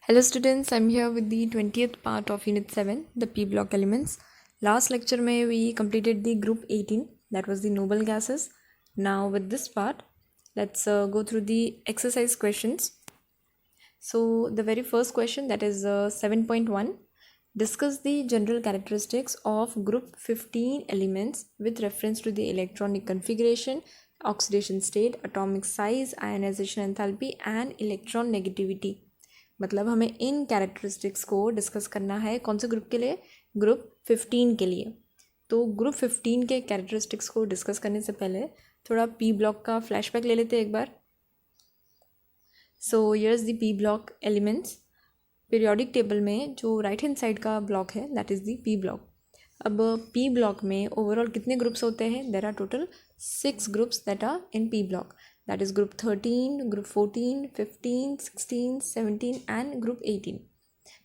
Hello students, I'm here with the 20th part of Unit 7, the P block elements. Last lecture में we completed the group 18, that was the noble gases. Now with this part, let's go through the exercise questions. So the very first question, that is 7.1, discuss the general characteristics of group 15 elements with reference to the electronic configuration, oxidation state, atomic size, ionization enthalpy and electron negativity. मतलब हमें इन characteristics को discuss करना है कौन से group के लिए, group 15 के लिए. तो ग्रुप 15 के कैरेक्टरिस्टिक्स को डिस्कस करने से पहले थोड़ा पी ब्लॉक का फ्लैशबैक ले लेते हैं एक बार. So here is the P block elements. Periodic table में जो राइट हैंड साइड का ब्लॉक है that is the P block. अब पी ब्लॉक में ओवरऑल कितने ग्रुप्स होते हैं? There are total 6 groups that are in P block. That is group 13, group 14, 15, 16, 17 and group 18.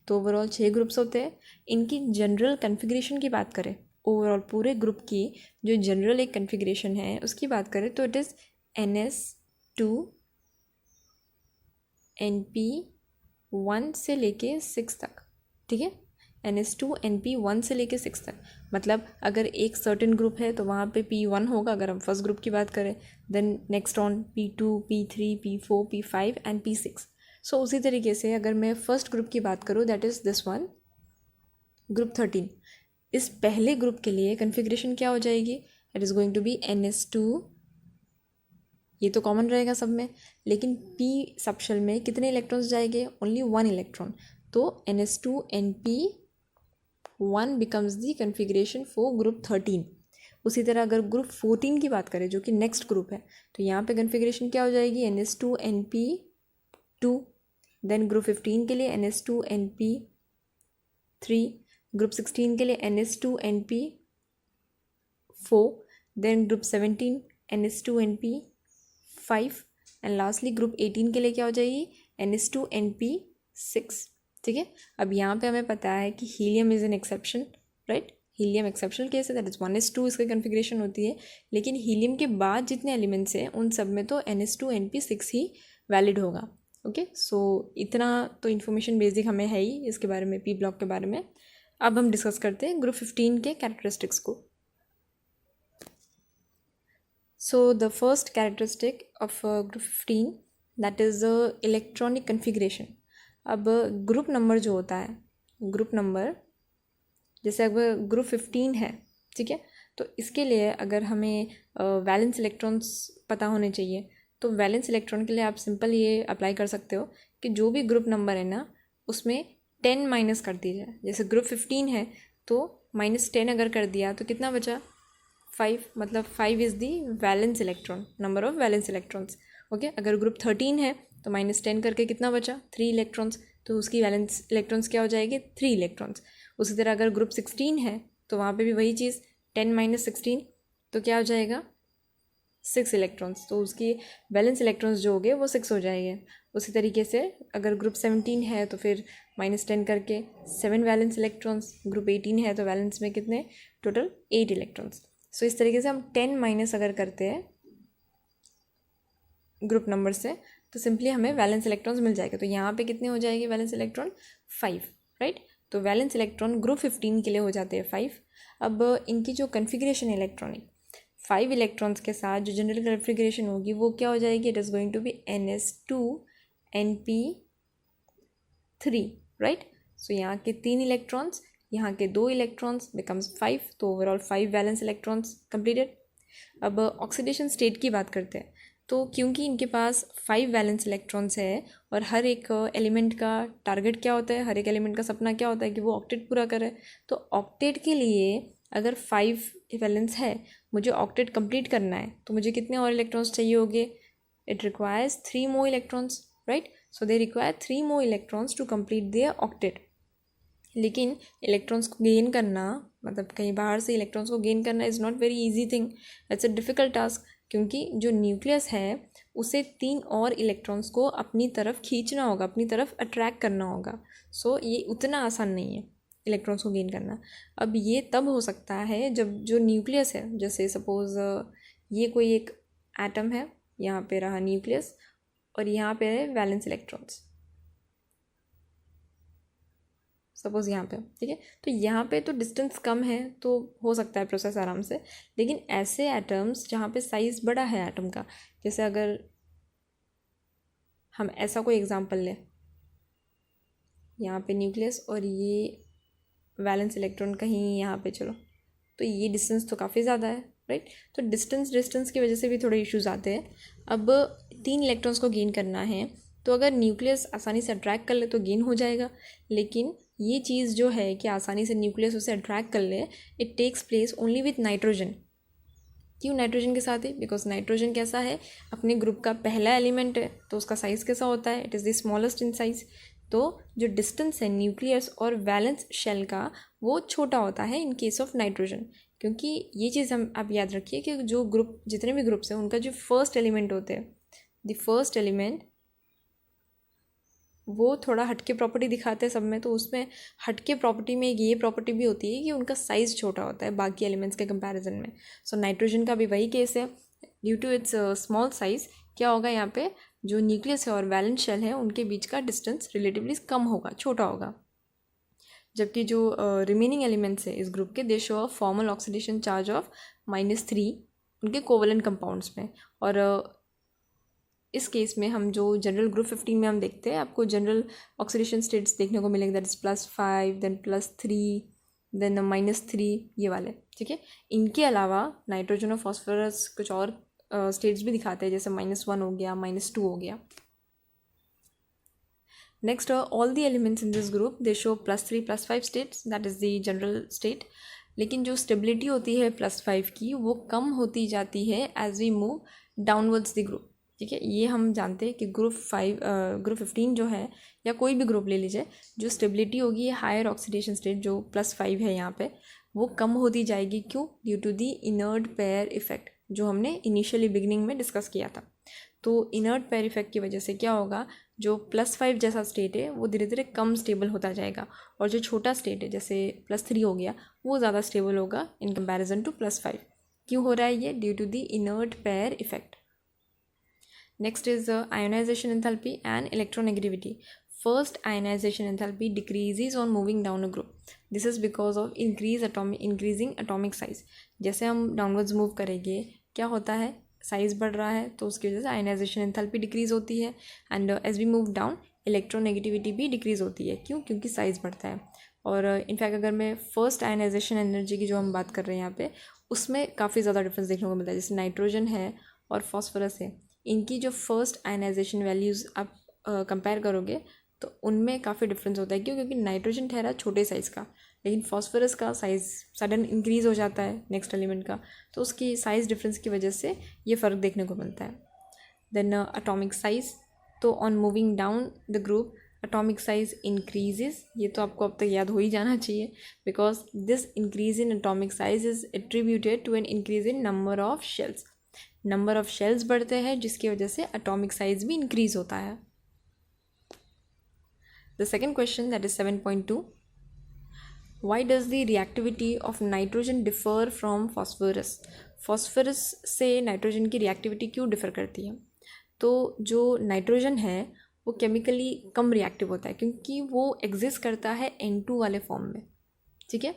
तो ओवरऑल 6 ग्रुप्स होते हैं. इनकी जनरल कन्फिग्रेशन की बात करें, ओवरऑल पूरे ग्रुप की जो जनरल एक कन्फिग्रेशन है उसकी बात करें तो इट इज़ NS2 NP1 से लेके 6 तक. ठीक है, NS2 NP1 से लेके 6 तक. मतलब अगर एक सर्टेन ग्रुप है तो वहाँ पे P1 होगा अगर हम फर्स्ट ग्रुप की बात करें. Then next on P2, P3, P4, P5 and P6. So उसी तरीके से अगर मैं फर्स्ट ग्रुप की बात करूँ that is this one, group 13. इस पहले ग्रुप के लिए कन्फिग्रेशन क्या हो जाएगी? It is going to be NS2. ये तो कॉमन रहेगा सब में, लेकिन P सबशेल में कितने इलेक्ट्रॉन्स जाएंगे? Only 1 electron. तो NS2 NP1 becomes the configuration for group 13. उसी तरह अगर ग्रुप 14 की बात करें जो कि नेक्स्ट ग्रुप है तो यहाँ पे कन्फिग्रेशन क्या हो जाएगी? NS2 NP2. देन ग्रुप 15 के लिए NS2 NP3. ग्रुप 16 के लिए NS2 NP4. Then group 17 NS2 NP5 and lastly group 18 के लिए क्या हो जाएगी? NS2 NP6. ठीक है, अब यहाँ पे हमें पता है कि helium is an exception, right. Helium exceptional case है, दैट इज़ 1s2 इसकी कन्फिग्रेशन होती है. लेकिन हीलियम के बाद जितने एलिमेंट्स हैं उन सब में तो NS2 NP6 ही वैलिड होगा. ओके, सो इतना तो इन्फॉर्मेशन बेसिक हमें है ही इसके बारे में, पी ब्लॉक के बारे में. अब हम डिस्कस करते हैं ग्रुप 15 के कैरेक्टरिस्टिक्स को. So the first characteristic of group 15 that is electronic configuration. अब ग्रुप नंबर जो होता है, ग्रुप नंबर जैसे अगर ग्रुप 15 है, ठीक है, तो इसके लिए अगर हमें वैलेंस इलेक्ट्रॉन्स पता होने चाहिए तो वैलेंस इलेक्ट्रॉन के लिए आप सिंपल ये अप्लाई कर सकते हो कि जो भी ग्रुप नंबर है ना उसमें 10 माइनस कर दी जाए. जैसे ग्रुप 15 है तो -10 अगर कर दिया तो कितना बचा? 5. मतलब 5 is the valence electron, number of valence electrons. Okay, अगर ग्रुप 13 है तो -10 करके कितना बचा? 3 इलेक्ट्रॉन्स. तो उसकी वैलेंस इलेक्ट्रॉन्स क्या हो जाएंगे? 3 इलेक्ट्रॉन्स. उसी तरह अगर ग्रुप 16 है तो वहाँ पे भी वही चीज़, 10 - 16 तो क्या हो जाएगा? 6 इलेक्ट्रॉन्स. तो उसकी वैलेंस इलेक्ट्रॉन्स जो हो गए वो 6 हो जाएंगे. उसी तरीके से अगर ग्रुप 17 है तो फिर -10 करके 7 वैलेंस इलेक्ट्रॉन्स. ग्रुप 18 है तो वैलेंस में कितने? Total 8 electrons. सो इस तरीके से हम 10 माइनस अगर करते हैं ग्रुप नंबर से तो सिंपली हमें वैलेंस इलेक्ट्रॉन्स मिल जाएगा. तो यहाँ पे कितने हो जाएंगे वैलेंस इलेक्ट्रॉन? 5, राइट. तो वैलेंस इलेक्ट्रॉन ग्रुप 15 के लिए हो जाते हैं 5. अब इनकी जो कन्फिग्रेशन है इलेक्ट्रॉनिक, 5 इलेक्ट्रॉन्स के साथ जो जनरल कन्फिग्रेशन होगी वो क्या हो जाएगी? It is going to be NS2 NP3, right. So यहाँ के 3 इलेक्ट्रॉन्स, यहाँ के 2 इलेक्ट्रॉन्स बिकम्स 5. तो ओवरऑल 5 वैलेंस इलेक्ट्रॉन्स कंप्लीटेड. अब ऑक्सीडेशन स्टेट की बात करते हैं. तो क्योंकि इनके पास 5 वैलेंस इलेक्ट्रॉन्स है और हर एक एलिमेंट का टारगेट क्या होता है, हर एक एलिमेंट का सपना क्या होता है कि वो ऑक्टेट पूरा करे. तो ऑक्टेट के लिए अगर 5 वैलेंस है, मुझे ऑक्टेट कंप्लीट करना है तो मुझे कितने और इलेक्ट्रॉन्स चाहिए होंगे? It requires 3 more electrons, right. So they require 3 more electrons to complete their octet. लेकिन इलेक्ट्रॉन्स को गेन करना, मतलब कहीं बाहर से इलेक्ट्रॉन्स को गेन करना is not very easy thing. It's a difficult task, क्योंकि जो न्यूक्लियस है उसे 3 और इलेक्ट्रॉन्स को अपनी तरफ खींचना होगा, अपनी तरफ अट्रैक्ट करना होगा. सो ये उतना आसान नहीं है इलेक्ट्रॉन्स को गेन करना. अब ये तब हो सकता है जब जो न्यूक्लियस है, जैसे सपोज़ ये कोई एक एटम है, यहाँ पे रहा न्यूक्लियस और यहाँ पे है वैलेंस इलेक्ट्रॉन्स. सपोज़ यहाँ पे, ठीक है। तो यहाँ पे तो डिस्टेंस कम है तो हो सकता है प्रोसेस आराम से, लेकिन ऐसे एटम्स जहाँ पे साइज़ बड़ा है एटम का, जैसे अगर हम ऐसा कोई एग्जांपल लें, यहाँ पे न्यूक्लियस और ये वैलेंस इलेक्ट्रॉन कहीं यहाँ पे, चलो, तो ये डिस्टेंस तो काफ़ी ज़्यादा है, राइट। तो डिस्टेंस की वजह से भी थोड़े इश्यूज आते हैं। अब 3 इलेक्ट्रॉन्स को गेन करना है, तो अगर न्यूक्लियस आसानी से अट्रैक्ट कर ले तो गेन हो जाएगा, लेकिन ये चीज़ जो है कि आसानी से न्यूक्लियस उसे अट्रैक्ट कर ले, it takes place only with nitrogen. क्यों नाइट्रोजन के साथ ही? बिकॉज नाइट्रोजन कैसा है, अपने ग्रुप का पहला एलिमेंट है, तो उसका साइज़ कैसा होता है, it is the smallest in size. तो जो डिस्टेंस है न्यूक्लियस और वैलेंस शेल का वो छोटा होता है इन केस ऑफ नाइट्रोजन, क्योंकि ये चीज़ हम आप याद रखिए कि जो ग्रुप, जितने भी ग्रुप्स हैं, उनका जो फर्स्ट एलिमेंट होते हैं, द फर्स्ट एलिमेंट वो थोड़ा हटके प्रॉपर्टी दिखाते हैं सब में, तो उसमें हटके प्रॉपर्टी में ये प्रॉपर्टी भी होती है कि उनका साइज़ छोटा होता है बाकी एलिमेंट्स के कंपैरिजन में। सो नाइट्रोजन का भी वही केस है, due to its small size क्या होगा, यहाँ पे जो न्यूक्लियस है और वैलेंस शेल है उनके बीच का डिस्टेंस रिलेटिवली कम होगा, छोटा होगा। जबकि जो रिमेनिंग एलिमेंट्स है इस ग्रुप के, दे show a formal oxidation charge of -3 उनके कोवलेंट कंपाउंड्स में। और इस केस में हम जो जनरल ग्रुप 15 में हम देखते हैं, आपको जनरल ऑक्सीडेशन स्टेट्स देखने को मिलेंगे, दैट इज +5, देन +3, देन -3, ये वाले, ठीक है। इनके अलावा नाइट्रोजन और फॉस्फोरस कुछ और स्टेट्स भी दिखाते हैं, जैसे -1 हो गया, -2 हो गया। Next, all the elements in this group they show +3, +5 states, that is the general state. लेकिन जो स्टेबिलिटी होती है +5 की, वो कम होती जाती है as we move downwards the group, ठीक है। ये हम जानते हैं कि ग्रुप 15 जो है, या कोई भी ग्रुप ले लीजिए, जो स्टेबिलिटी होगी हायर ऑक्सीडेशन स्टेट जो +5 है यहाँ पे, वो कम होती जाएगी। क्यों? Due to the inert pair effect, जो हमने इनिशियली बिगिनिंग में डिस्कस किया था। तो इनर्ट पेयर इफेक्ट की वजह से क्या होगा, जो +5 जैसा स्टेट है वो धीरे धीरे कम स्टेबल होता जाएगा, और जो छोटा स्टेट है जैसे +3 हो गया, वो ज़्यादा स्टेबल होगा इन कंपैरिजन टू +5। क्यों हो रहा है ये? Due to the inert pair effect. Next is ionization enthalpy and electronegativity. First, ionization enthalpy decreases on moving down a group. This is because of increasing atomic size. जैसे हम downwards move करेंगे, क्या होता है, साइज़ बढ़ रहा है, तो उसकी वजह से ionization enthalpy डिक्रीज़ होती है, and as we move down electronegativity भी डिक्रीज़ होती है। क्यों? क्योंकि साइज़ बढ़ता है। और इनफैक्ट अगर मैं फर्स्ट आयनाइजेशन एनर्जी की जो हम बात कर रहे हैं यहाँ पे, उसमें काफ़ी ज़्यादा डिफरेंस देखने को मिलता है। जैसे नाइट्रोजन है और फॉस्फोरस है, इनकी जो फर्स्ट आयनाइजेशन वैल्यूज़ आप कंपेयर करोगे तो उनमें काफ़ी डिफरेंस होता है। क्यों? क्योंकि नाइट्रोजन ठहरा छोटे साइज़ का, लेकिन फॉस्फोरस का साइज़ सडन इंक्रीज़ हो जाता है नेक्स्ट एलिमेंट का, तो उसकी साइज़ डिफरेंस की वजह से ये फ़र्क देखने को मिलता है। देन एटॉमिक साइज़, तो on moving down the group atomic size increases, ये तो आपको अब तक याद हो ही जाना चाहिए, because this increase in atomic size is attributed to an increase in number of shells. Number of shells बढ़ते हैं जिसकी वजह से एटॉमिक साइज भी इंक्रीज होता है। The second question, that is 7.2, why does the reactivity of nitrogen differ from phosphorus. Phosphorus से nitrogen की रिएक्टिविटी क्यों डिफर करती है? तो जो नाइट्रोजन है वो केमिकली कम रिएक्टिव होता है, क्योंकि वो एग्जिस्ट करता है N2 वाले फॉर्म में, ठीक है।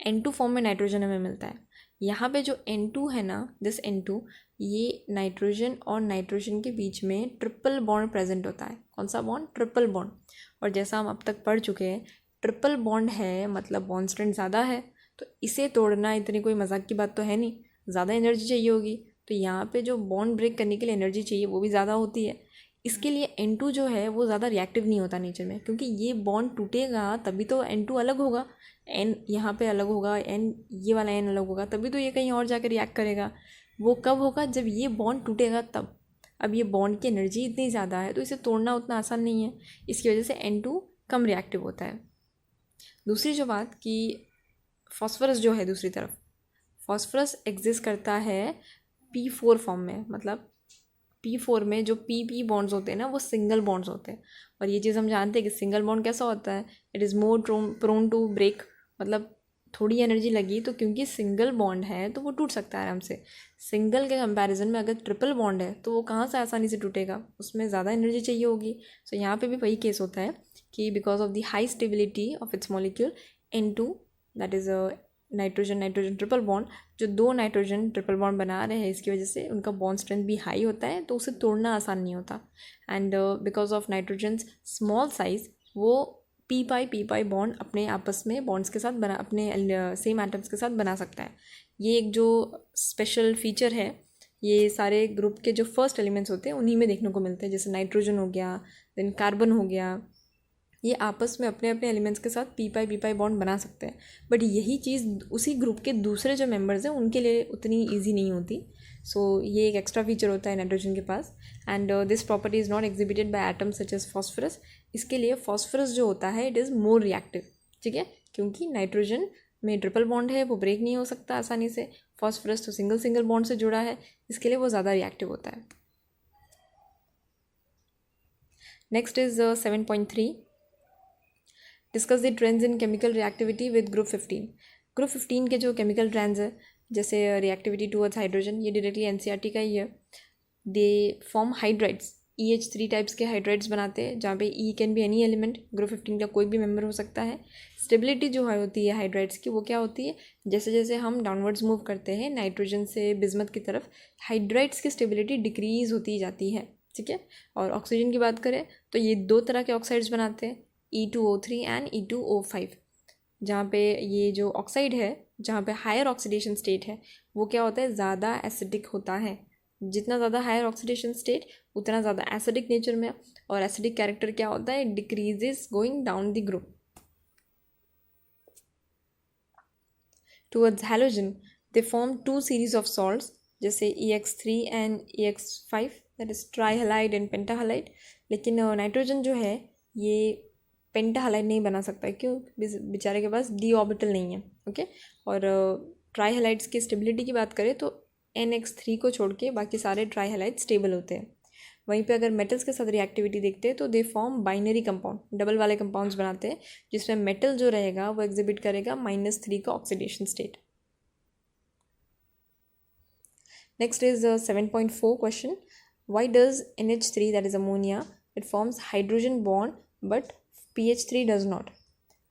N2 फॉर्म में नाइट्रोजन हमें मिलता है। यहाँ पे जो N2 है ना, दिस N2, ये नाइट्रोजन और नाइट्रोजन के बीच में ट्रिपल बॉन्ड प्रेजेंट होता है। कौन सा बॉन्ड? Triple bond. और जैसा हम अब तक पढ़ चुके हैं, ट्रिपल बॉन्ड है मतलब बॉन्ड स्ट्रेंथ ज़्यादा है, तो इसे तोड़ना इतनी कोई मजाक की बात तो है नहीं, ज़्यादा एनर्जी चाहिए होगी। तो यहाँ पे जो बॉन्ड ब्रेक करने के लिए एनर्जी चाहिए वो भी ज़्यादा होती है। इसके लिए N2 जो है वो ज़्यादा रिएक्टिव नहीं होता नेचर में, क्योंकि ये बॉन्ड टूटेगा तभी तो N2 अलग होगा, N यहाँ पे अलग होगा, N ये वाला N अलग होगा, तभी तो ये कहीं और जाकर रिएक्ट करेगा। वो कब होगा? जब ये बॉन्ड टूटेगा तब। अब ये बॉन्ड की एनर्जी इतनी ज़्यादा है तो इसे तोड़ना उतना आसान नहीं है, इसकी वजह से N2 कम रिएक्टिव होता है। दूसरी जो बात कि फॉस्फोरस जो है, दूसरी तरफ फॉस्फोरस एग्जिस्ट करता है P4 फॉर्म में, मतलब P4 में जो PP बॉन्ड्स होते हैं ना, वो सिंगल बॉन्ड्स होते हैं। और ये चीज़ हम जानते हैं कि सिंगल बॉन्ड कैसा होता है, it is more prone to break, मतलब थोड़ी एनर्जी लगी तो क्योंकि सिंगल बॉन्ड है तो वो टूट सकता है आराम से। सिंगल के कंपैरिजन में अगर ट्रिपल बॉन्ड है तो वो कहाँ से आसानी से टूटेगा, उसमें ज़्यादा एनर्जी चाहिए होगी। सो यहाँ पे भी वही केस होता है कि because of the high stability of its molecule N2 that is a nitrogen nitrogen triple bond, जो दो नाइट्रोजन ट्रिपल बॉन्ड बना रहे हैं, इसकी वजह से उनका बॉन्ड स्ट्रेंथ भी हाई होता है, तो उसे तोड़ना आसान नहीं होता. And because of nitrogen small size, वो पी पाई बॉन्ड अपने आपस में बॉन्ड्स के साथ बना, अपने सेम एटम्स के साथ बना सकता है. ये एक जो स्पेशल फीचर है, ये सारे ग्रुप के जो फर्स्ट एलिमेंट्स होते हैं उन्हीं में देखने को मिलते हैं. जैसे नाइट्रोजन हो गया, देन कार्बन हो गया, ये आपस में अपने अपने एलिमेंट्स के साथ पी पाई बॉन्ड बना सकते हैं. बट यही चीज़ उसी ग्रुप के दूसरे जो मेंबर्स हैं उनके लिए उतनी ईजी नहीं होती. सो ये एक एक्स्ट्रा फीचर होता है नाइट्रोजन के पास. And this property is not exhibited by atoms such as phosphorus. इसके लिए फॉस्फरस जो होता है इट इज़ मोर रिएक्टिव. ठीक है, क्योंकि नाइट्रोजन में ट्रिपल बॉन्ड है, वो ब्रेक नहीं हो सकता आसानी से. फॉस्फरस तो सिंगल बॉन्ड से जुड़ा है, इसके लिए वो ज़्यादा रिएक्टिव होता है. Next is 7.3. Discuss the trends in chemical reactivity with group 15. Group 15 के जो केमिकल ट्रेंड्स है, जैसे रिएक्टिविटी टूवर्ड्स हाइड्रोजन, ये डायरेक्टली एनसीईआरटी का ही है. They form hydrides, EH3 types के हाइड्राइड्स बनाते हैं, जहाँ पे E can be any element. Group 15 का कोई भी मेंबर हो सकता है. स्टेबिलिटी जो है होती है हाइड्राइड्स की, वो क्या होती है, जैसे जैसे हम डाउनवर्ड्स मूव करते हैं नाइट्रोजन से बिस्मथ की तरफ, हाइड्राइड्स की स्टेबिलिटी डिक्रीज होती जाती है. ठीक है. और ऑक्सीजन की बात करें तो ये दो तरह के ऑक्साइड्स बनाते हैं, E2O3 एंड E2O5. जहाँ पे ये जो ऑक्साइड है, जहाँ पे हायर ऑक्सीडेशन स्टेट है, वो क्या होता है, ज़्यादा एसिडिक होता है. जितना ज़्यादा हायर ऑक्सीडेशन स्टेट उतना ज़्यादा एसिडिक नेचर में. और एसिडिक कैरेक्टर क्या होता है, decreases going down the group. Towards halogen they form 2 series of salts, जैसे EX3 and EX5, that is trihalide and pentahalide. लेकिन नाइट्रोजन जो है ये पेंटाहलाइड नहीं बना सकता है. क्यों, बेचारे के पास डी ऑर्बिटल नहीं है. ओके. और ट्राईहलाइड्स की स्टेबिलिटी की बात करें तो NX3 को छोड़ के बाकी सारे ट्राईहलाइड स्टेबल होते हैं. वहीं पे अगर मेटल्स के साथ रिएक्टिविटी देखते हैं तो they form binary compound, double वाले कंपाउंड्स बनाते हैं, जिसमें मेटल जो रहेगा वो एग्जिबिट करेगा -3 का oxidation state. Next is 7.4 question. Why does NH3 that is ammonia it forms hydrogen bond but PH3 does not.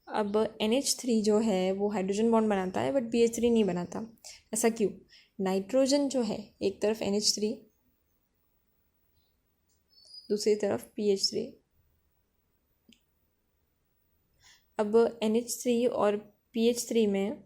अब NH3 जो है वो हाइड्रोजन बॉन्ड बनाता है बट PH3 नहीं बनाता. ऐसा क्यों? नाइट्रोजन जो है एक तरफ NH3, दूसरी तरफ PH3. अब NH3 और PH3 में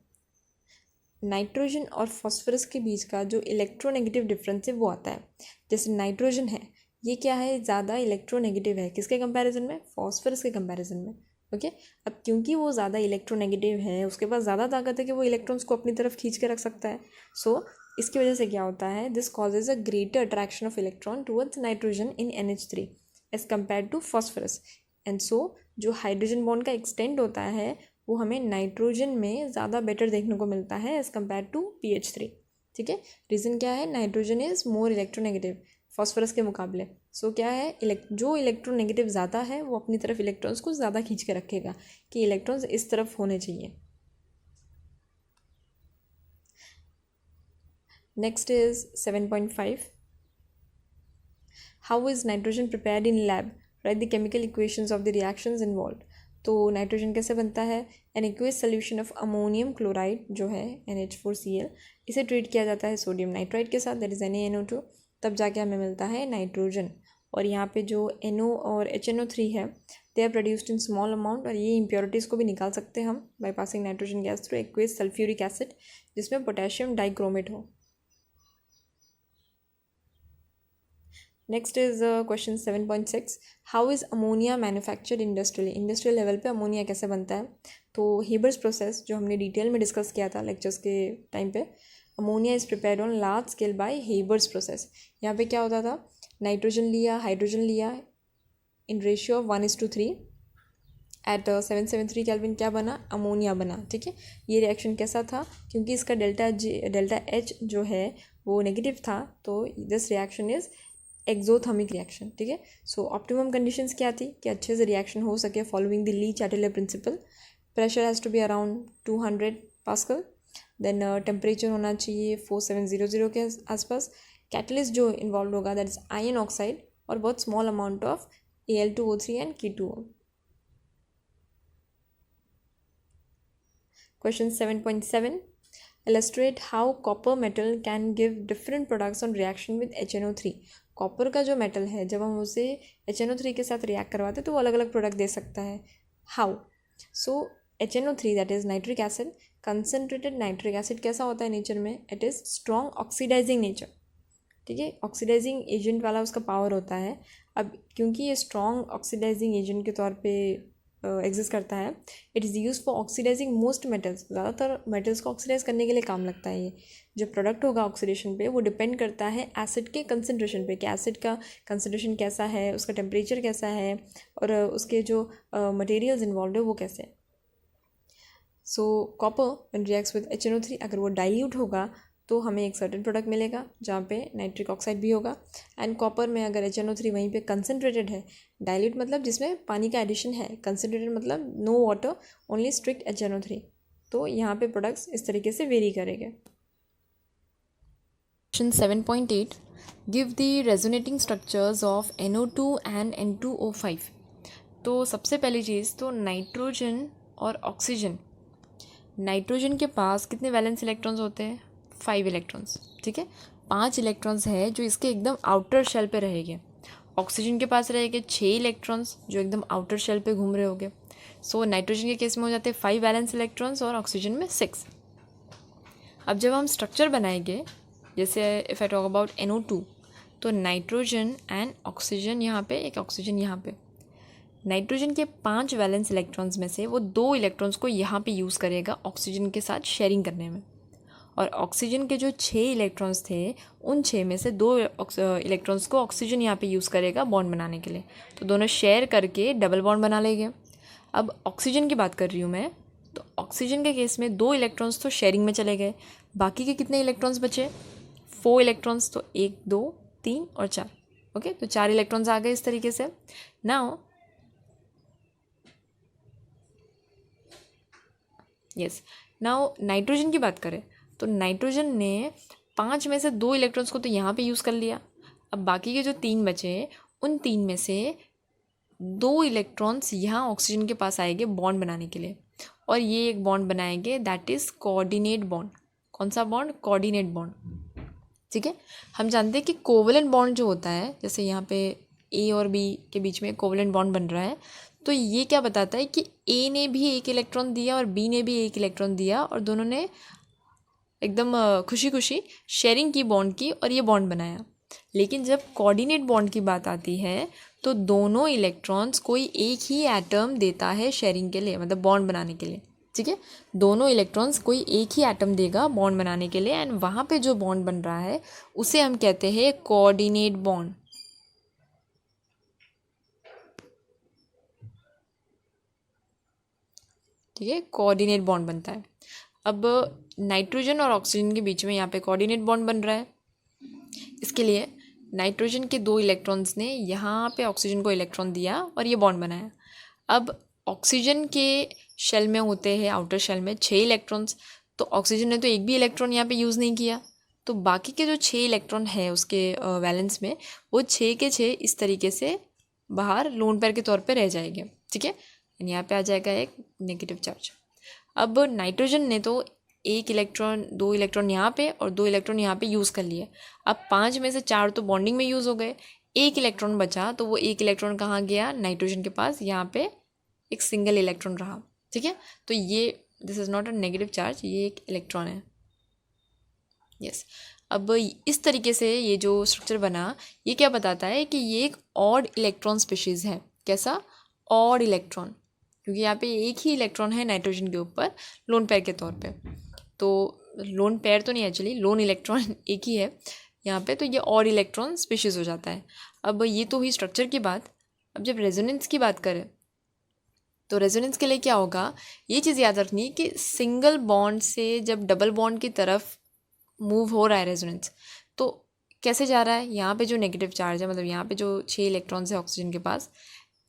नाइट्रोजन और फॉस्फरस के बीच का जो इलेक्ट्रोनेगेटिव डिफरेंस है वो आता है. जैसे नाइट्रोजन है, ये क्या है, ज़्यादा इलेक्ट्रोनेगेटिव है. किसके कंपैरिजन में? फॉस्फरस के कंपैरिजन में. ओके. अब क्योंकि वो ज़्यादा इलेक्ट्रोनेगेटिव है, उसके पास ज़्यादा ताकत है कि वो इलेक्ट्रॉन्स को अपनी तरफ खींच के रख सकता है. सो इसकी वजह से क्या होता है, this causes a greater attraction of electron towards nitrogen in NH3 as compare to phosphorus. And so जो हाइड्रोजन बॉन्ड का एक्सटेंड होता है वो हमें नाइट्रोजन में ज़्यादा बेटर देखने को मिलता है एज़ कम्पेयर टू PH3. ठीक है. रीज़न क्या है, nitrogen is more electronegative phosphorus के मुकाबले. सो क्या है, जो इलेक्ट्रोनेगेटिव ज़्यादा है वो अपनी तरफ इलेक्ट्रॉन्स को ज़्यादा खींच के रखेगा कि इलेक्ट्रॉन्स इस तरफ होने चाहिए. Next is 7.5. How is nitrogen prepared in lab? Right the chemical equations of the reactions involve. तो नाइट्रोजन कैसे बनता है, an aqueous solution of ammonium chloride जो है NH4Cl, इसे ट्रीट किया जाता है सोडियम नाइट्राइड के साथ, दैट इज़ NaNO2, तब जाके हमें मिलता है नाइट्रोजन. और यहाँ पे जो NO और HNO3 है they are produced in small amount. और ये इम्प्योरिटीज़ को भी निकाल सकते हैं हम by passing nitrogen gas through aqueous sulphuric acid, जिसमें पोटेशियम डाइक्रोमेट हो. Next is question 7.6. How is ammonia manufactured industrially? Industrial level पे अमोनिया कैसे बनता है? तो हेबर्स प्रोसेस जो हमने डिटेल में डिस्कस किया था लेक्चर्स के टाइम पे, ammonia is prepared on large scale by Haber's process. यहाँ पे क्या होता था, नाइट्रोजन लिया, हाइड्रोजन लिया, in ratio of 1:3 at 773 kelvin क्या बना, अमोनिया बना. ठीक है. ये रिएक्शन कैसा था, क्योंकि इसका डेल्टा H जो है वो नेगेटिव था, तो this reaction is exothermic reaction. ठीक है. सो ऑप्टिमम कंडीशंस क्या थी कि अच्छे से रिएक्शन हो सके following the Le Chatelier principle. Pressure has to be around 200 pascal. Then temperature होना चाहिए 4700 के आसपास. कैटलिस्ट जो इन्वॉल्व होगा दैट इज आयरन ऑक्साइड और बहुत small amount of Al2O3 and K2O. Question 7.7, illustrate how copper metal can give different products on reaction with HNO3. Copper का जो मेटल है जब हम उसे HNO3 के साथ रिएक्ट करवाते हैं तो वो अलग अलग प्रोडक्ट दे सकता है. How? So HNO3 that is nitric acid, concentrated nitric acid कैसा होता है नेचर में? It is strong oxidising nature. ठीक है, ऑक्सीडाइजिंग एजेंट वाला उसका पावर होता है. अब क्योंकि ये स्ट्रॉन्ग ऑक्सीडाइजिंग एजेंट के तौर पे एग्जिस्ट करता है, it is use for oxidising most metals. ज़्यादातर मेटल्स को ऑक्सीडाइज करने के लिए काम लगता है. ये जो प्रोडक्ट होगा ऑक्सीडेशन पे वो डिपेंड करता है एसिड के कंसनट्रेशन पे कि एसिड का कंसनट्रेशन कैसा है, उसका टेम्परेचर कैसा है और उसके जो मटेरियल्स इन्वॉल्व है वो कैसे है. सो copper when reacts with HNO3, अगर वो डाइल्यूट होगा तो हमें एक सर्टेन प्रोडक्ट मिलेगा जहाँ पे नाइट्रिक ऑक्साइड भी होगा. एंड कॉपर में अगर HNO3 वहीं पे कंसनट्रेटेड है, डाइल्यूट मतलब जिसमें पानी का एडिशन है, कंसनट्रेटेड मतलब no water, only strict HNO3, तो यहाँ पे प्रोडक्ट्स इस तरीके से वेरी करेंगे. Question 7.8, give the resonating structures of NO2 and N2O5. तो सबसे पहली चीज़ तो नाइट्रोजन और ऑक्सीजन. नाइट्रोजन के पास कितने वैलेंस इलेक्ट्रॉन्स होते हैं? 5 इलेक्ट्रॉन्स. ठीक है, 5 इलेक्ट्रॉन्स है जो इसके एकदम आउटर शेल पे रहेंगे. ऑक्सीजन के पास रहेंगे 6 इलेक्ट्रॉन्स जो एकदम आउटर शेल पे घूम रहे होंगे. सो नाइट्रोजन के केस में हो जाते हैं 5 वैलेंस इलेक्ट्रॉन्स और ऑक्सीजन में 6. अब जब हम स्ट्रक्चर बनाएंगे, जैसे if I talk about NO2, तो नाइट्रोजन एंड ऑक्सीजन यहाँ पे, एक ऑक्सीजन यहाँ पे. नाइट्रोजन के 5 वैलेंस इलेक्ट्रॉन्स में से वो 2 इलेक्ट्रॉन्स को यहाँ पे यूज़ करेगा ऑक्सीजन के साथ शेयरिंग करने में. और ऑक्सीजन के जो 6 इलेक्ट्रॉन्स थे उन 6 में से 2 इलेक्ट्रॉन्स को ऑक्सीजन यहाँ पे यूज़ करेगा बॉन्ड बनाने के लिए. तो दोनों शेयर करके डबल बॉन्ड बना लेंगे. अब ऑक्सीजन की बात कर रही हूँ मैं, तो ऑक्सीजन के केस में 2 इलेक्ट्रॉन्स तो शेयरिंग में चले गए. बाकी के कितने इलेक्ट्रॉन्स बचे? 4 इलेक्ट्रॉन्स. तो 1 2 3 और 4. ओके, तो 4 इलेक्ट्रॉन्स आ गए इस तरीके से. नाउ नाइट्रोजन की बात करें तो नाइट्रोजन ने 5 में से 2 इलेक्ट्रॉन्स को तो यहाँ पे यूज़ कर लिया. अब बाकी के जो 3 बचे उन 3 में से 2 इलेक्ट्रॉन्स यहाँ ऑक्सीजन के पास आएंगे बॉन्ड बनाने के लिए, और ये एक बॉन्ड बनाएंगे दैट इज़ कोऑर्डिनेट बॉन्ड. कौन सा बॉन्ड? Coordinate bond. ठीक है, हम जानते हैं कि कोवलेंट बॉन्ड जो होता है, जैसे यहाँ पे A और B के बीच में कोवलेंट बॉन्ड बन रहा है, तो ये क्या बताता है कि A ने भी 1 इलेक्ट्रॉन दिया और B ने भी 1 इलेक्ट्रॉन दिया और दोनों ने एकदम खुशी खुशी शेयरिंग की बॉन्ड की और ये बॉन्ड बनाया. लेकिन जब कोऑर्डिनेट बॉन्ड की बात आती है तो दोनों इलेक्ट्रॉन्स कोई एक ही एटम देता है शेयरिंग के लिए, मतलब बॉन्ड बनाने के लिए. ठीक है, दोनों इलेक्ट्रॉन्स कोई एक ही एटम देगा बॉन्ड बनाने के लिए, एंड वहाँ पे जो बॉन्ड बन रहा है उसे हम कहते हैं कोऑर्डिनेट बॉन्ड. ठीक है, कोऑर्डिनेट बॉन्ड बनता है. अब नाइट्रोजन और ऑक्सीजन के बीच में यहाँ पे कोऑर्डिनेट बॉन्ड बन रहा है. इसके लिए नाइट्रोजन के 2 इलेक्ट्रॉन्स ने यहाँ पे ऑक्सीजन को इलेक्ट्रॉन दिया और ये बॉन्ड बनाया. अब ऑक्सीजन के शेल में होते हैं, आउटर शेल में 6 इलेक्ट्रॉन्स, तो ऑक्सीजन ने तो एक भी इलेक्ट्रॉन यहाँ पे यूज़ नहीं किया, तो बाकी के जो 6 इलेक्ट्रॉन है उसके वैलेंस में, वो 6 के 6 इस तरीके से बाहर लोन पेयर के तौर पे रह जाएंगे. ठीक है, यहाँ पे आ जाएगा एक नेगेटिव चार्ज. अब नाइट्रोजन ने तो 1 इलेक्ट्रॉन 2 इलेक्ट्रॉन यहाँ पे और 2 इलेक्ट्रॉन यहाँ पे यूज़ कर लिए. अब 5 में से 4 तो बॉन्डिंग में यूज़ हो गए, 1 इलेक्ट्रॉन बचा, तो वो 1 इलेक्ट्रॉन कहाँ गया? नाइट्रोजन के पास. यहाँ पे एक सिंगल इलेक्ट्रॉन रहा. ठीक है, तो ये this is not a negative charge, ये एक इलेक्ट्रॉन है. यस, अब इस तरीके से ये जो स्ट्रक्चर बना, ये क्या बताता है कि ये एक ऑड इलेक्ट्रॉन स्पीशीज़ है. कैसा? ऑड इलेक्ट्रॉन, क्योंकि यहाँ पे एक ही इलेक्ट्रॉन है नाइट्रोजन के ऊपर लोन पेयर के तौर पे. तो लोन पेयर तो नहीं, एक्चुअली लोन इलेक्ट्रॉन एक ही है यहाँ पे, तो ये और इलेक्ट्रॉन स्पीशीज़ हो जाता है. अब ये तो हुई स्ट्रक्चर की बात. अब जब रेजोनेंस की बात करें तो रेजोनेंस के लिए क्या होगा, ये चीज़ याद रखनी कि सिंगल बॉन्ड से जब डबल बॉन्ड की तरफ मूव हो रहा है रेजोनेंस, तो कैसे जा रहा है? यहाँ पे जो नेगेटिव चार्ज है, मतलब यहाँ पे जो 6 इलेक्ट्रॉन्स है ऑक्सीजन के पास,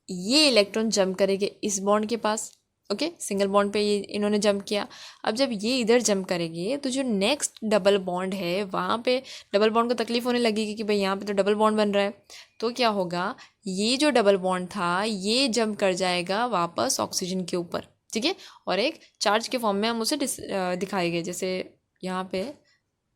ये इलेक्ट्रॉन जंप करेंगे इस बॉन्ड के पास. ओके, सिंगल बॉन्ड पे ये इन्होंने जंप किया. अब जब ये इधर जंप करेंगे तो जो नेक्स्ट डबल बॉन्ड है वहाँ पे डबल बॉन्ड को तकलीफ़ होने लगेगी कि भाई यहाँ पे तो डबल बॉन्ड बन रहा है. तो क्या होगा, ये जो डबल बॉन्ड था ये जंप कर जाएगा वापस ऑक्सीजन के ऊपर. ठीक है, और एक चार्ज के फॉर्म में हम उसे दिखाएंगे। जैसे यहाँ पे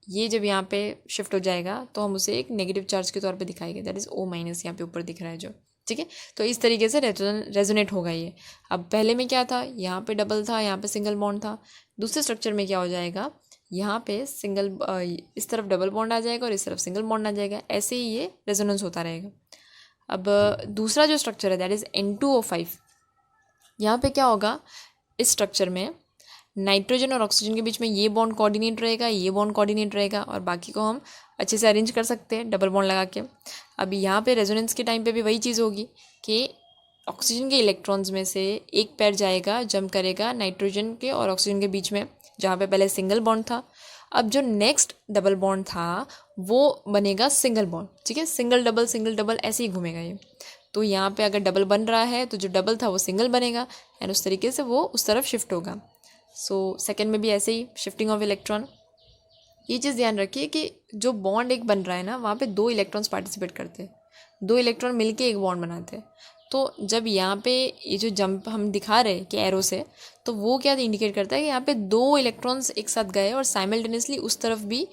ये जब यहाँ पे शिफ्ट हो जाएगा तो हम उसे एक नेगेटिव चार्ज के तौर पे दिखाएंगे, दैट इज़ O-, यहाँ पे ऊपर दिख रहा है जो, ठीक है। तो इस तरीके से रेजोनेट होगा ये। अब पहले में क्या था, यहाँ पे डबल था, यहाँ पे सिंगल बॉन्ड था। दूसरे स्ट्रक्चर में क्या हो जाएगा, यहाँ पे सिंगल, इस तरफ डबल बॉन्ड आ जाएगा और इस तरफ सिंगल बॉन्ड आ जाएगा, ऐसे ही ये रेजोनेंस होता रहेगा। अब दूसरा जो स्ट्रक्चर है दैट इज़ N2O5। यहाँ पे क्या होगा, इस स्ट्रक्चर में नाइट्रोजन और ऑक्सीजन के बीच में ये बॉन्ड कोऑर्डिनेट रहेगा, ये बॉन्ड कोऑर्डिनेट रहेगा, और बाकी को हम अच्छे से अरेंज कर सकते हैं डबल बॉन्ड लगा के। अब यहाँ पे रेजोनेंस के टाइम पे भी वही चीज़ होगी कि ऑक्सीजन के इलेक्ट्रॉन्स में से एक पैर जाएगा, जंप करेगा नाइट्रोजन के और ऑक्सीजन के बीच में, जहाँ पे पहले सिंगल बॉन्ड था। अब जो नेक्स्ट डबल बॉन्ड था वो बनेगा सिंगल बॉन्ड, ठीक है, सिंगल डबल ऐसे ही घूमेगा ये। तो यहाँ पे अगर डबल बन रहा है तो जो डबल था वो सिंगल बनेगा, एंड उस तरीके से वो उस तरफ शिफ्ट होगा। सो सेकेंड में भी ऐसे ही शिफ्टिंग ऑफ इलेक्ट्रॉन। ये चीज़ ध्यान रखिए कि जो बॉन्ड एक बन रहा है ना, वहाँ पे 2 इलेक्ट्रॉन्स पार्टिसिपेट करते हैं, 2 इलेक्ट्रॉन मिलके एक बॉन्ड बनाते हैं। तो जब यहाँ पे ये जो जंप हम दिखा रहे हैं कि एरो से, तो वो क्या इंडिकेट करता है कि यहाँ पे 2 इलेक्ट्रॉन्स एक साथ गए और साइमल्टेनियसली उस तरफ भी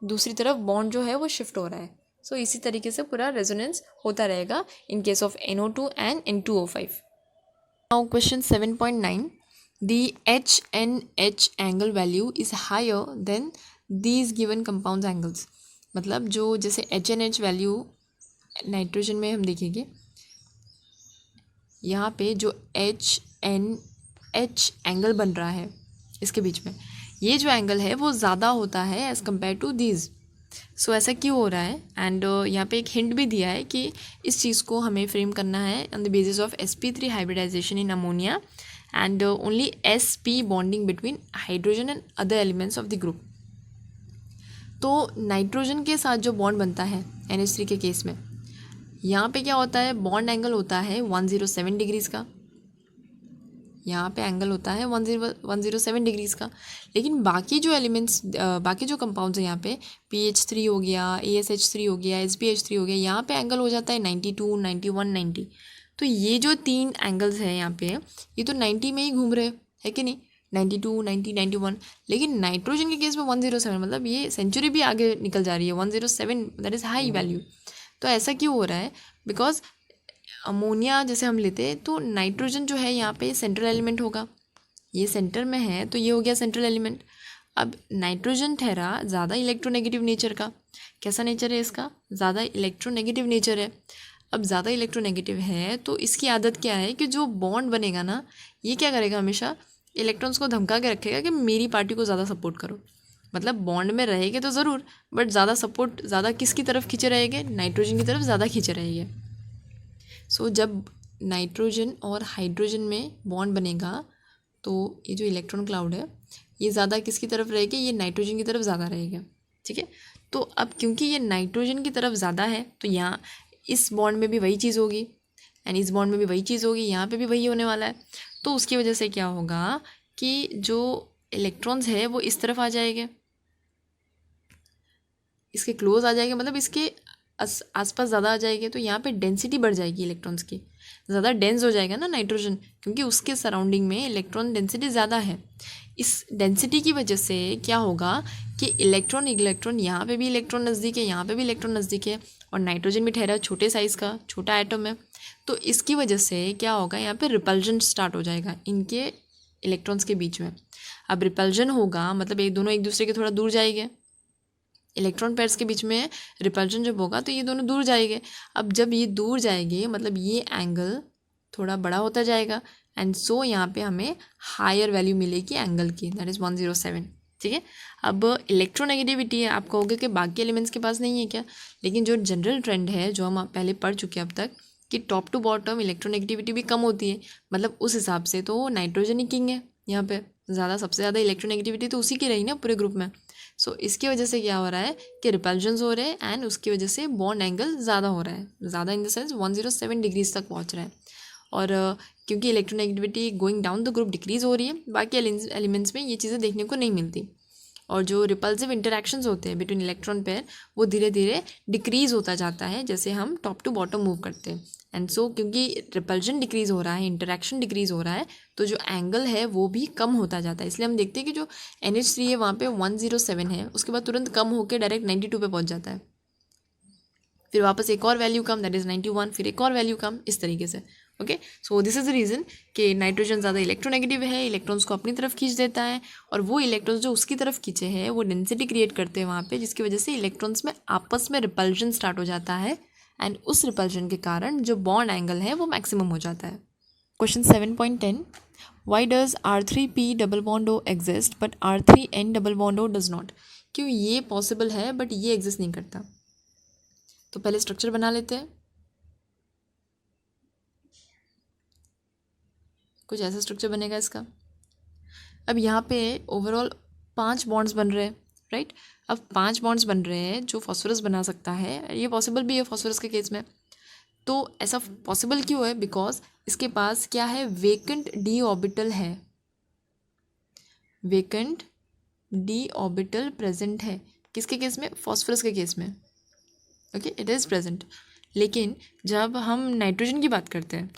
दूसरी तरफ बॉन्ड जो है वो शिफ्ट हो रहा है। सो इसी तरीके से पूरा रेजोनेंस होता रहेगा इन case of NO2 and N2O5। Now question 7.9, the HNH angle value is higher than these given compounds angles। मतलब जो जैसे HNH वैल्यू नाइट्रोजन में हम देखेंगे, यहाँ पे जो HNH एंगल बन रहा है इसके बीच में, ये जो एंगल है वो ज़्यादा होता है एज़ कम्पेयर टू दीज। सो ऐसा क्यों हो रहा है, एंड यहाँ पे एक हिंट भी दिया है कि इस चीज़ को हमें फ्रेम करना है on the basis of sp3 hybridisation in ammonia and only sp bonding between hydrogen and other elements of the group। तो नाइट्रोजन के साथ जो बॉन्ड बनता है NH3 के केस में, यहाँ पे क्या होता है, बॉन्ड एंगल होता है 107 डिग्रीज़ का, यहाँ पे एंगल होता है 107 डिग्रीज़ का। लेकिन बाकी जो एलिमेंट्स, बाकी जो कंपाउंड्स हैं, यहाँ पे PH3 हो गया, ASH3 हो गया, SPH3 हो गया, यहाँ पे एंगल हो जाता है 92, 91, 90। तो ये जो 3 एंगल्स हैं यहाँ पे, ये तो 90 में ही घूम रहे हैं कि नहीं, 92, 90, 91। लेकिन नाइट्रोजन के केस में 107, मतलब ये सेंचुरी भी आगे निकल जा रही है, 107 दैट इज़ हाई वैल्यू। तो ऐसा क्यों हो रहा है, बिकॉज अमोनिया जैसे हम लेते हैं तो नाइट्रोजन जो है यहाँ पे सेंट्रल एलिमेंट होगा, ये सेंटर में है तो ये हो गया सेंट्रल एलिमेंट। अब नाइट्रोजन ठहरा ज़्यादा इलेक्ट्रोनेगेटिव नेचर का। कैसा नेचर है इसका, ज़्यादा इलेक्ट्रोनेगेटिव नेचर है। अब ज़्यादा इलेक्ट्रोनेगेटिव है तो इसकी आदत क्या है कि जो बॉन्ड बनेगा ना, ये क्या करेगा, हमेशा इलेक्ट्रॉन्स को धमका के रखेगा कि मेरी पार्टी को ज़्यादा सपोर्ट करो। मतलब बॉन्ड में रहेंगे तो ज़रूर, बट ज़्यादा सपोर्ट ज़्यादा किसकी तरफ खींचे रहेंगे, नाइट्रोजन की तरफ ज़्यादा खींचे रहेंगे। सो जब नाइट्रोजन और हाइड्रोजन में बॉन्ड बनेगा तो ये जो इलेक्ट्रॉन क्लाउड है ये ज़्यादा किसकी तरफ रहेगी, ये नाइट्रोजन की तरफ ज़्यादा रहेगा, ठीक है। तो अब क्योंकि ये नाइट्रोजन की तरफ ज़्यादा है तो यहाँ इस बॉन्ड में भी वही चीज़ होगी एंड इस बॉन्ड में भी वही चीज़ होगी, यहाँ पे भी वही होने वाला है। तो उसकी वजह से क्या होगा कि जो इलेक्ट्रॉन्स है वो इस तरफ आ जाएंगे, इसके क्लोज आ जाएंगे, मतलब इसके आसपास ज़्यादा आ जाएंगे। तो यहाँ पे डेंसिटी बढ़ जाएगी इलेक्ट्रॉन्स की, ज़्यादा डेंस हो जाएगा ना नाइट्रोजन, क्योंकि उसके सराउंडिंग में इलेक्ट्रॉन डेंसिटी ज़्यादा है। इस डेंसिटी की वजह से क्या होगा कि इलेक्ट्रॉन यहाँ पे भी इलेक्ट्रॉन नज़दीक है, यहाँ पे भी इलेक्ट्रॉन नज़दीक है, और नाइट्रोजन भी ठहरा छोटे साइज़ का, छोटा एटम है। तो इसकी वजह से क्या होगा, यहाँ पे रिपल्जन स्टार्ट हो जाएगा इनके इलेक्ट्रॉन्स के बीच में। अब रिपल्जन होगा मतलब एक दोनों एक दूसरे के थोड़ा दूर जाएंगे, इलेक्ट्रॉन पेयर्स के बीच में रिपल्जन जब होगा तो ये दोनों दूर जाएंगे। अब जब ये दूर जाएंगे मतलब ये एंगल थोड़ा बड़ा होता जाएगा, एंड सो यहाँ पे हमें हायर वैल्यू मिलेगी एंगल की, दैट इज़ 107, ठीक है। अब इलेक्ट्रोनेगेटिविटी है, आप कहोगे कि बाकी एलिमेंट्स के पास नहीं है क्या, लेकिन जो जनरल ट्रेंड है जो हम पहले पढ़ चुके हैं अब तक कि टॉप टू बॉटम इलेक्ट्रोनेगेटिविटी भी कम होती है, मतलब उस हिसाब से तो नाइट्रोजन ही किंग है यहाँ पे, ज़्यादा सबसे ज़्यादा इलेक्ट्रोनेगेटिविटी तो उसी की रही ना पूरे ग्रुप में। सो इसकी वजह से क्या हो रहा है कि रिपल्जन्स हो रहे हैं एंड उसकी वजह से बॉन्ड एंगल ज़्यादा हो रहा है, ज़्यादा इन द सेंस 107 डिग्रीज तक पहुँच रहा है। और क्योंकि electronegativity going down the group decrease हो रही है, बाकी एलिमेंट्स में ये चीज़ें देखने को नहीं मिलती। और जो रिपल्सिव इंटरेक्शंस होते हैं बिटवीन इलेक्ट्रॉन पेयर वो धीरे धीरे डिक्रीज़ होता जाता है जैसे हम टॉप टू बॉटम मूव करते हैं। एंड सो क्योंकि रिपल्जन डिक्रीज़ हो रहा है, इंटरेक्शन डिक्रीज़ हो रहा है, तो जो एंगल है वो भी कम होता जाता है। इसलिए हम देखते हैं कि जो NH3 है वहाँ पे 107 है, उसके बाद तुरंत कम होकर डायरेक्ट 92 पे पहुँच जाता है, फिर वापस एक और वैल्यू कम, दैट इज़ 91, फिर एक और वैल्यू कम, इस तरीके से। Okay, so this is the reason कि नाइट्रोजन ज़्यादा इलेक्ट्रोनेगेटिव है, इलेक्ट्रॉन्स को अपनी तरफ खींच देता है, और वो इलेक्ट्रॉन्स जो उसकी तरफ खींचे हैं वो डेंसिटी क्रिएट करते हैं वहाँ पे, जिसकी वजह से इलेक्ट्रॉन्स में आपस में रिपल्जन स्टार्ट हो जाता है, एंड उस रिपल्जन के कारण जो बॉन्ड एंगल है वो मैक्सिमम हो जाता है। Question 7.10, why does R3P double bond O exist but R3N double bond O does not? क्यों ये पॉसिबल है बट ये एग्जिस्ट नहीं करता? तो पहले स्ट्रक्चर बना लेते हैं। कुछ ऐसा स्ट्रक्चर बनेगा इसका। अब यहाँ पे ओवरऑल 5 बॉन्ड्स बन रहे हैं, राइट। अब 5 बॉन्ड्स बन रहे हैं जो फॉस्फोरस बना सकता है, ये पॉसिबल भी है फॉस्फोरस के केस में। तो ऐसा पॉसिबल क्यों है? बिकॉज इसके पास क्या है, वेकेंट डी ऑर्बिटल है, वेकेंट डी ऑर्बिटल प्रेजेंट है। किसके केस में? फॉस्फोरस के केस में। Okay, it is present. लेकिन जब हम नाइट्रोजन की बात करते हैं,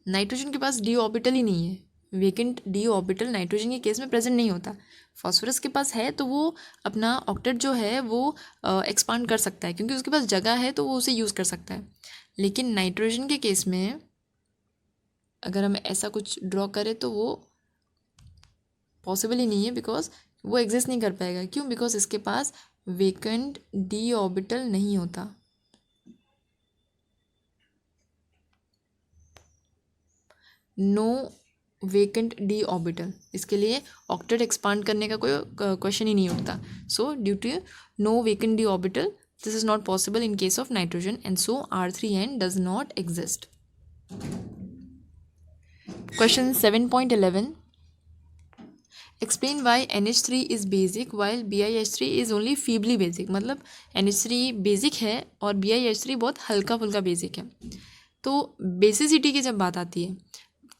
नाइट्रोजन के पास डी ऑर्बिटल ही नहीं है, वेकेंट डी ऑर्बिटल नाइट्रोजन के केस में प्रेजेंट नहीं होता। फॉस्फोरस के पास है तो वो अपना ऑक्टेट जो है वो एक्सपांड कर सकता है, क्योंकि उसके पास जगह है तो वो उसे यूज़ कर सकता है। लेकिन नाइट्रोजन के केस में अगर हम ऐसा कुछ ड्रॉ करें तो वो पॉसिबल ही नहीं है, बिकॉज वो एग्जिस्ट नहीं कर पाएगा। क्यों? बिकॉज इसके पास वेकेंट डी ऑर्बिटल नहीं होता। नो वेकेंट डी ऑर्बिटल, इसके लिए ऑक्टेट एक्सपांड करने का कोई क्वेश्चन ही नहीं उठता। So due to no vacant d orbital this is not possible in case of nitrogen, and so R3N does not exist. Question 7.11, explain why NH3 is basic while BiH3 is only feebly basic. मतलब NH3 basic है और BiH3 बहुत हल्का फुल्का basic है। तो basicity की जब बात आती है,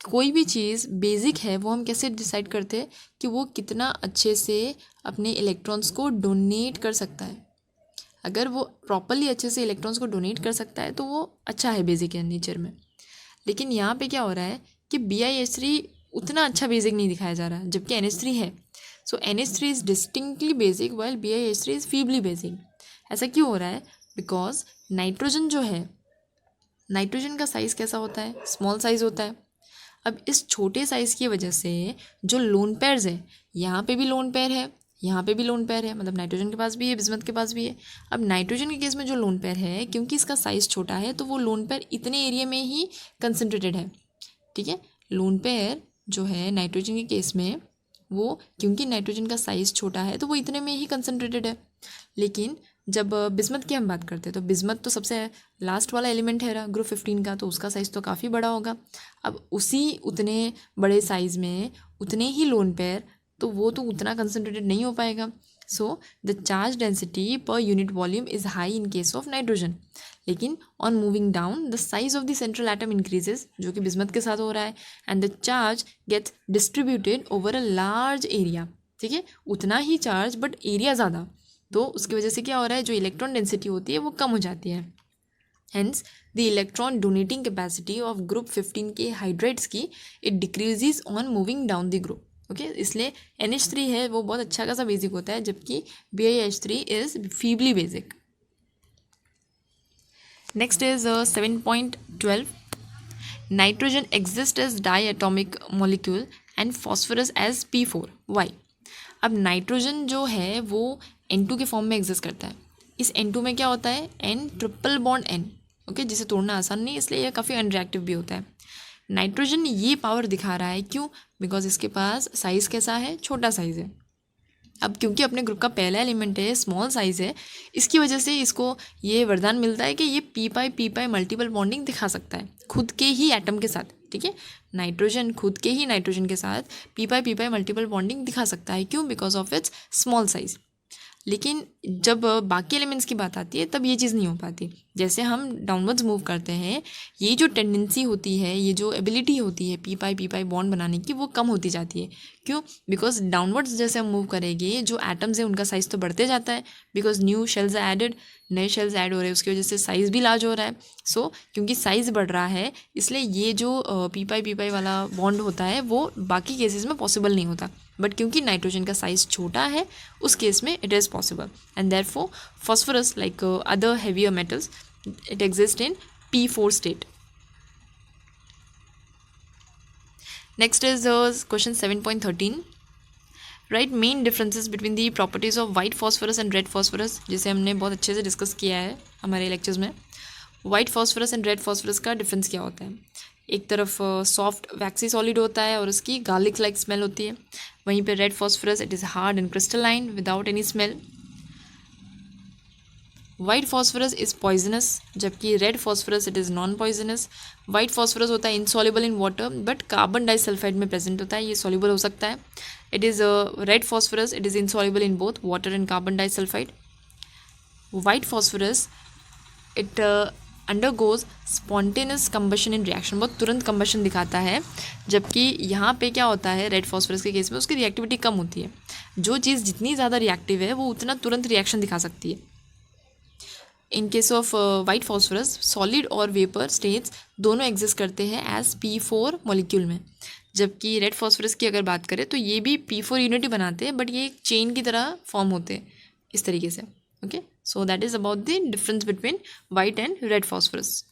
कोई भी चीज़ बेसिक है वो हम कैसे डिसाइड करते हैं कि वो कितना अच्छे से अपने इलेक्ट्रॉन्स को डोनेट कर सकता है। अगर वो प्रॉपरली अच्छे से इलेक्ट्रॉन्स को डोनेट कर सकता है तो वो अच्छा है बेसिक है नेचर में। लेकिन यहाँ पे क्या हो रहा है कि BiH3 उतना अच्छा बेसिक नहीं दिखाया जा रहा, जबकि NH3 है। सो NH3 is distinctly basic while BiH3 is feebly basic. ऐसा क्यों हो रहा है? बिकॉज नाइट्रोजन जो है, नाइट्रोजन का साइज़ कैसा होता है? स्मॉल साइज़ होता है। अब इस छोटे साइज़ की वजह से जो लोन पेयर्स है, यहाँ पे भी लोन पेयर है, यहाँ पे भी लोन पेयर है, मतलब नाइट्रोजन के पास भी है, बिस्मथ के पास भी है। अब नाइट्रोजन के केस में जो लोन पेयर है, क्योंकि इसका साइज़ छोटा है तो वो लोन पेयर इतने एरिया में ही कंसनट्रेटेड है। ठीक है, लोन पेयर जो है नाइट्रोजन के केस में, वो क्योंकि नाइट्रोजन का साइज़ छोटा है तो वो इतने में ही कंसनट्रेटेड है। लेकिन जब बिस्मथ की हम बात करते हैं तो बिस्मथ तो सबसे लास्ट वाला एलिमेंट है ग्रुप 15 का, तो उसका साइज़ तो काफ़ी बड़ा होगा। अब उसी उतने बड़े साइज़ में उतने ही लोन पेयर, तो वो तो उतना कंसनट्रेटेड नहीं हो पाएगा। So the charge density per unit volume is high in case of nitrogen. लेकिन on moving down the size of the central atom increases, जो कि बिस्मथ के साथ हो रहा है, and the charge gets distributed over a large area. ठीक है, उतना ही चार्ज बट एरिया ज़्यादा, तो उसकी वजह से क्या हो रहा है, जो इलेक्ट्रॉन डेंसिटी होती है वो कम हो जाती है। Hence the electron donating capacity of group 15 के हाइड्रेट्स की it decreases on moving down the group. Okay, इसलिए NH3 है वो बहुत अच्छा खासा बेसिक होता है, जबकि BiH3 is feebly basic. Next is 7.12, nitrogen exist as diatomic molecule and phosphorus as P4 वाई। अब नाइट्रोजन जो है वो N2 के फॉर्म में एग्जिस्ट करता है। इस N2 में क्या होता है, N triple bond N, okay, जिसे तोड़ना आसान नहीं, इसलिए यह काफ़ी अनरिएक्टिव भी होता है। नाइट्रोजन ये पावर दिखा रहा है, क्यों? बिकॉज इसके पास साइज़ कैसा है, छोटा साइज़ है। अब क्योंकि अपने ग्रुप का पहला एलिमेंट है, स्मॉल साइज़ है, इसकी वजह से इसको ये वरदान मिलता है कि ये p मल्टीपल बॉन्डिंग दिखा सकता है खुद के ही एटम के साथ। ठीक है, नाइट्रोजन खुद के ही नाइट्रोजन के साथ p मल्टीपल बॉन्डिंग दिखा सकता है। क्यों? Because of its small size. लेकिन जब बाकी एलिमेंट्स की बात आती है तब ये चीज़ नहीं हो पाती। जैसे हम डाउनवर्ड्स मूव करते हैं, ये जो टेंडेंसी होती है, ये जो एबिलिटी होती है पी पाई बॉन्ड बनाने की, वो कम होती जाती है। क्यों? बिकॉज डाउनवर्ड्स जैसे हम मूव करेंगे, जो एटम्स हैं उनका साइज़ तो बढ़ते जाता है, बिकॉज न्यू शेल्स एडेड, नए शेल्स ऐड हो रहे हैं, उसकी वजह से साइज़ भी लार्ज हो रहा है। सो क्योंकि साइज़ बढ़ रहा है, इसलिए ये जो पी पाई वाला बॉन्ड होता है वो बाकी केसेस में पॉसिबल नहीं होता। बट क्योंकि नाइट्रोजन का साइज़ छोटा है, उस केस में it is possible. And therefore phosphorus, like other heavier metals, it exists in P4 state. Next is question 7.13. Write main differences between the properties of white phosphorus and red phosphorus, जिसे हमने बहुत अच्छे से discuss किया है हमारे lectures में। White phosphorus and red phosphorus का डिफरेंस क्या होता है? एक तरफ सॉफ्ट वैक्सी सॉलिड होता है और उसकी गार्लिक लाइक स्मेल होती है, वहीं पे red phosphorus it is hard and crystalline without any smell. White phosphorus is poisonous, जबकि red phosphorus it is non poisonous. White phosphorus होता है insoluble in water, but carbon disulphide में present होता है, ये सॉल्युबल हो सकता है। It is red phosphorus it is insoluble in both water and carbon disulphide. White phosphorus it undergoes spontaneous combustion in reaction, बहुत तुरंत कंबशन दिखाता है, जबकि यहाँ पे क्या होता है रेड फॉस्फोरस के केस में उसकी रिएक्टिविटी कम होती है। जो चीज़ जितनी ज़्यादा रिएक्टिव है वो उतना तुरंत रिएक्शन दिखा सकती है। इन case of white phosphorus solid और वेपर स्टेट्स दोनों एग्जिस्ट करते हैं एज P4 मॉलिक्यूल में, जबकि रेड फॉस्फोरस की अगर बात करें तो ये भी P4 यूनिट बनाते हैं, बट ये एक चेन की तरह फॉर्म होते हैं इस तरीके से। Okay, so that is about the difference between white and red phosphorus.